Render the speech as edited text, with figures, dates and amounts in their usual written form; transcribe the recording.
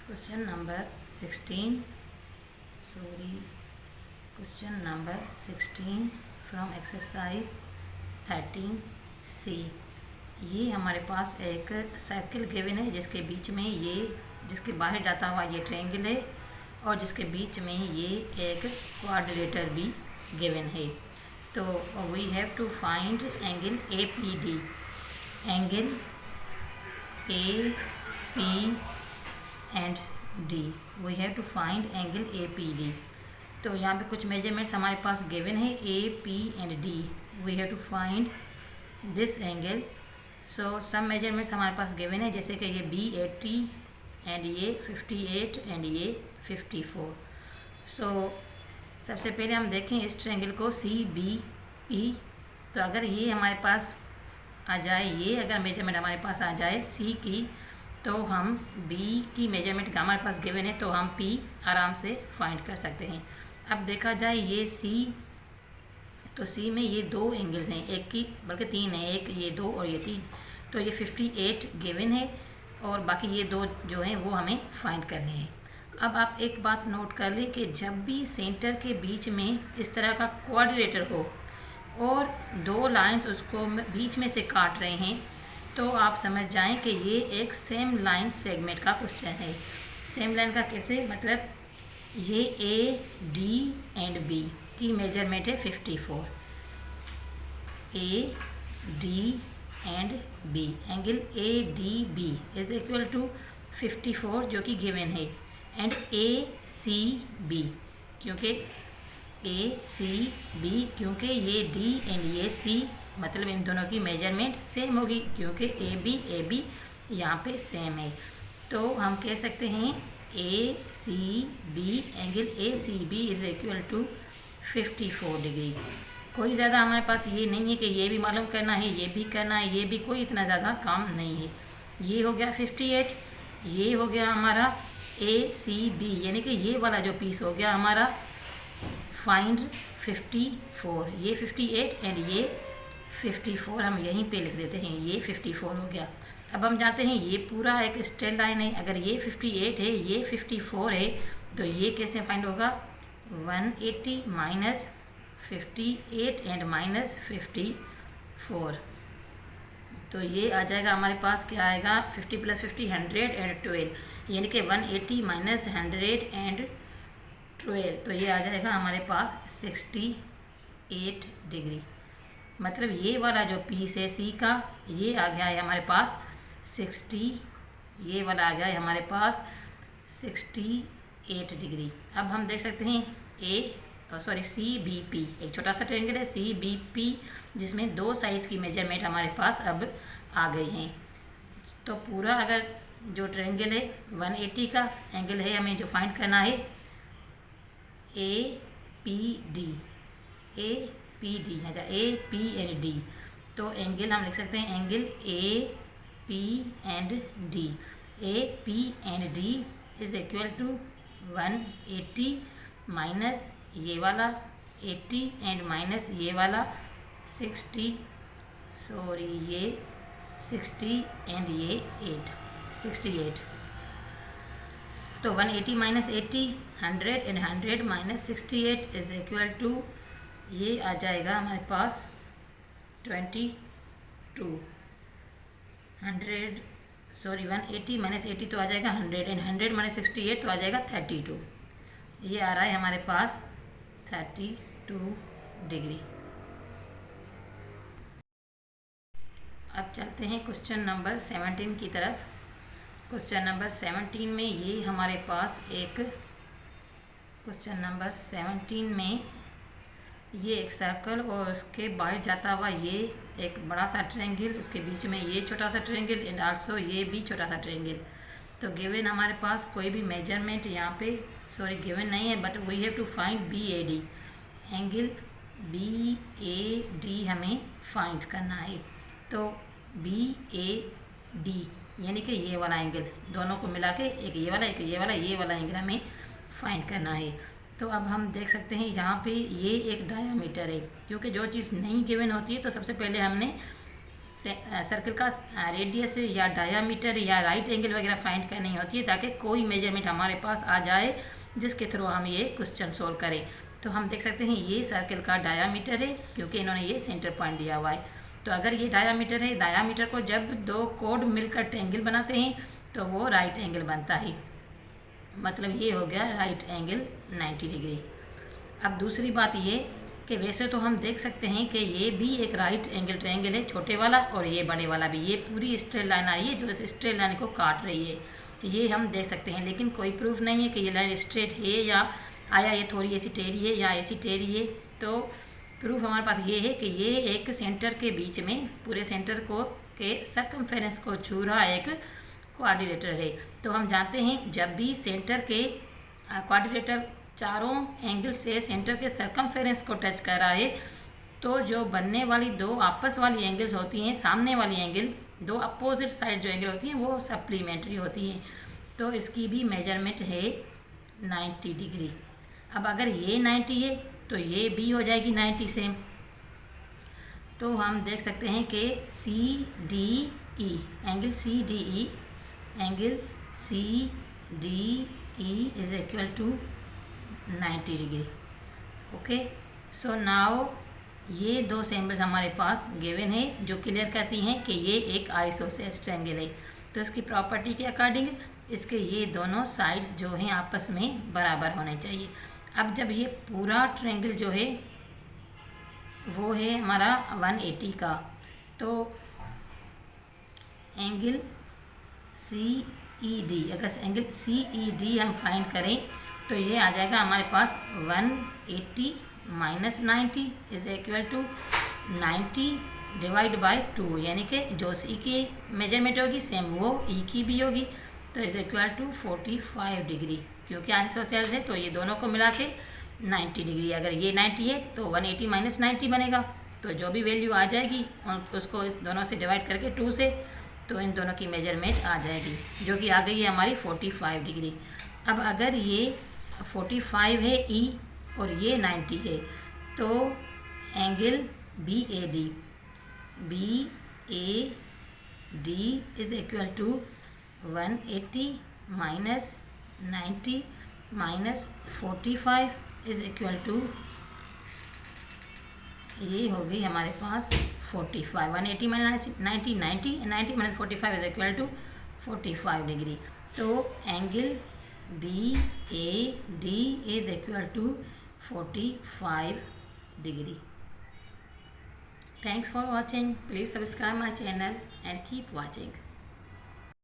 Question number 16. Question number 16 from exercise 13C. ये हमारे पास एक सर्किल गिवन है जिसके बीच में जिसके बाहर जाता हुआ ये ट्रायंगल है और जिसके बीच में ये एक क्वाड्रिलेटरल भी गिवन है। तो we have to find angle APD, angle AP and D। We have to find angle APD। तो यहाँ पे कुछ मेजरमेंट्स हमारे पास गिवन है AP and D। We have to find this angle. So some measurements हमारे पास गिवन है, जैसे कि ये B80 एंड ये 58 एंड ये 54। सो सबसे पहले हम देखें इस ट्रायंगल को CBE। तो अगर ये हमारे पास आ जाए, ये अगर मेजरमेंट हमारे पास आ जाए C की, तो हम B की मेजरमेंट हमारे पास गिवन है तो हम P आराम से फाइंड कर सकते हैं। अब देखा जाए ये C, तो C में ये दो एंगल्स हैं, एक की बल्कि तीन है, एक ये दो और ये तीन। तो ये 58 गिवन है और बाकी ये दो जो हैं वो हमें फाइंड करने हैं। अब आप एक बात नोट कर लें कि जब भी सेंटर के बीच में इस तरह का क्वाड्रिलेटर हो और दो लाइंस उसको बीच में से काट रहे हैं, तो आप समझ जाएं कि ये एक सेम लाइन सेगमेंट का क्वेश्चन है। सेम लाइन का कैसे, मतलब ये AD एंड B की मेजरमेंट है 54। AD and B, angle ADB is equal to 54 जो कि गिवन है, एंड ACB क्योंकि क्योंकि ये D एंड ये C, मतलब इन दोनों की मेजरमेंट सेम होगी क्योंकि AB यहाँ पे सेम है। तो हम कह सकते हैं ACB, angle ACB is equal to 54 degree. कोई ज़्यादा हमारे पास ये नहीं है कि ये भी मालूम करना है, ये भी करना है, ये भी कोई इतना ज़्यादा काम नहीं है। ये हो गया 58, ये हो गया हमारा ACB, यानी कि ये वाला जो पीस हो गया हमारा फाइंड 54, ये 58 एंड ये 54 हम यहीं पे लिख देते हैं, ये 54 हो गया। अब हम जानते हैं ये पूरा एक स्ट्रेट लाइन है, अगर ये 58 है ये 54 है, तो ये कैसे फाइंड होगा, 180 माइनस 58 एंड माइनस 54। तो ये आ जाएगा हमारे पास, क्या आएगा, 50 प्लस 50 100 एंड 12, यानी कि 180 माइनस 100 एंड 12, तो ये आ जाएगा हमारे पास 68 डिग्री। मतलब ये वाला जो पीस है C का, ये आ गया है हमारे पास 60, ये वाला आ गया है हमारे पास 68 डिग्री। अब हम देख सकते हैं CBP, एक छोटा सा ट्रायंगल है CBP जिसमें दो साइज़ की मेजरमेंट हमारे पास अब आ गई हैं। तो पूरा अगर जो ट्रायंगल है 180 का एंगल है, हमें जो फाइंड करना है APD अच्छा AP एंड D। तो एंगल हम लिख सकते हैं angle AP and D। AP and D is equal to 180 minus ये वाला 80 एंड माइनस ये वाला 60 एंड ये 68। तो 180 minus 80 100 and 100 minus 68 is equal to, ये आ जाएगा हमारे पास 22। 180 माइनस 80 तो आ जाएगा 100 एंड 100 माइनस 68 तो आ जाएगा 32। ये आ रहा है हमारे पास 32 डिग्री। अब चलते हैं क्वेश्चन नंबर 17 की तरफ। क्वेश्चन नंबर 17 में ये हमारे पास एक क्वेश्चन नंबर 17 में ये एक सर्कल और उसके बाहर जाता हुआ ये एक बड़ा सा ट्रायंगल, उसके बीच में ये छोटा सा ट्रायंगल एंड आल्सो ये भी छोटा सा ट्रायंगल। तो गिवन हमारे पास कोई भी मेजरमेंट यहाँ पे गिवन नहीं है, but we have to find BAD, angle BAD हमें फाइंड करना है। तो BAD यानी कि ये वाला एंगल, दोनों को मिला के एक ये वाला ये वाला एंगल हमें फाइंड करना है। तो अब हम देख सकते हैं यहाँ पे ये एक डायामीटर है, क्योंकि जो चीज़ नहीं गिवन होती है तो सबसे पहले हमने सर्कल का रेडियस या डायामीटर या राइट एंगल वगैरह फाइंड करनी होती है, ताकि कोई मेजरमेंट हमारे पास आ जाए जिसके थ्रू हम ये क्वेश्चन सोल्व करें। तो हम देख सकते हैं ये सर्कल का डायामीटर है, क्योंकि इन्होंने ये सेंटर पॉइंट दिया हुआ है। तो अगर ये डायामीटर है, डायामीटर को जब दो कोड मिलकर ट्रायंगल बनाते हैं तो वो राइट एंगल बनता है, मतलब ये हो गया राइट एंगल 90 डिग्री। अब दूसरी बात ये कि वैसे तो हम देख सकते हैं कि ये भी एक राइट एंगल ट्रायंगल है, छोटे वाला, और ये बड़े वाला भी। ये पूरी स्ट्रेट लाइन आई है जो इस स्ट्रेट लाइन को काट रही है, ये हम देख सकते हैं। लेकिन कोई प्रूफ नहीं है कि ये लाइन स्ट्रेट है या आया ये थोड़ी ऐसी टेढ़ी है या ऐसी टेढ़ी है। तो प्रूफ हमारे पास ये है कि ये एक सेंटर के बीच में पूरे सेंटर को के सर्कमफेरेंस को छू रहा एक क्वाड्रिलेटरल है। तो हम जानते हैं जब भी सेंटर के क्वाड्रिलेटरल चारों एंगल से सेंटर के सर्कमफेरेंस को टच कर रहा है, तो जो बनने वाली दो आपस वाली एंगल्स होती हैं, सामने वाली एंगल, दो अपोजिट साइड जो एंगल होती हैं वो सप्लीमेंट्री होती हैं। तो इसकी भी मेजरमेंट है 90 डिग्री। अब अगर ये 90 है तो ये भी हो जाएगी 90 सेम। तो हम देख सकते हैं कि CDE angle CDE angle CDE is equal to 90 degree. Okay, so now ये दो सिंबल्स हमारे पास गिवन है जो क्लियर करती हैं कि ये एक आइसोसेलेस ट्रायंगल है। तो इसकी प्रॉपर्टी के अकॉर्डिंग इसके ये दोनों साइड्स जो हैं आपस में बराबर होने चाहिए। अब जब ये पूरा ट्रायंगल जो है वो है हमारा 180 का, तो एंगल CED, अगर एंगल CED हम फाइंड करें तो ये आ जाएगा हमारे पास 180 minus 90 is equal to 90 divide by 2, यानी कि जो सी की मेजरमेंट होगी सेम वो ई की भी होगी, तो इज इक्वल टू 45 डिग्री। क्योंकि आइसोसेलेस है तो ये दोनों को मिला के 90 डिग्री। अगर ये 90 है तो 180 माइनस 90 बनेगा, तो जो भी वैल्यू आ जाएगी उसको इस दोनों से डिवाइड करके 2 से, तो इन दोनों की मेजरमेंट आ जाएगी जो कि आ गई है हमारी 45 डिग्री। अब अगर ये 45 है ई और ये 90 है, तो angle BAD is equal to 180 minus 90 minus 45 is equal to, ये हो गई हमारे पास 45। 180 minus 90 90 minus 45 is equal to 45 degree. तो angle BAD is equal to 45 degree. Thanks for watching. Please subscribe my channel and keep watching.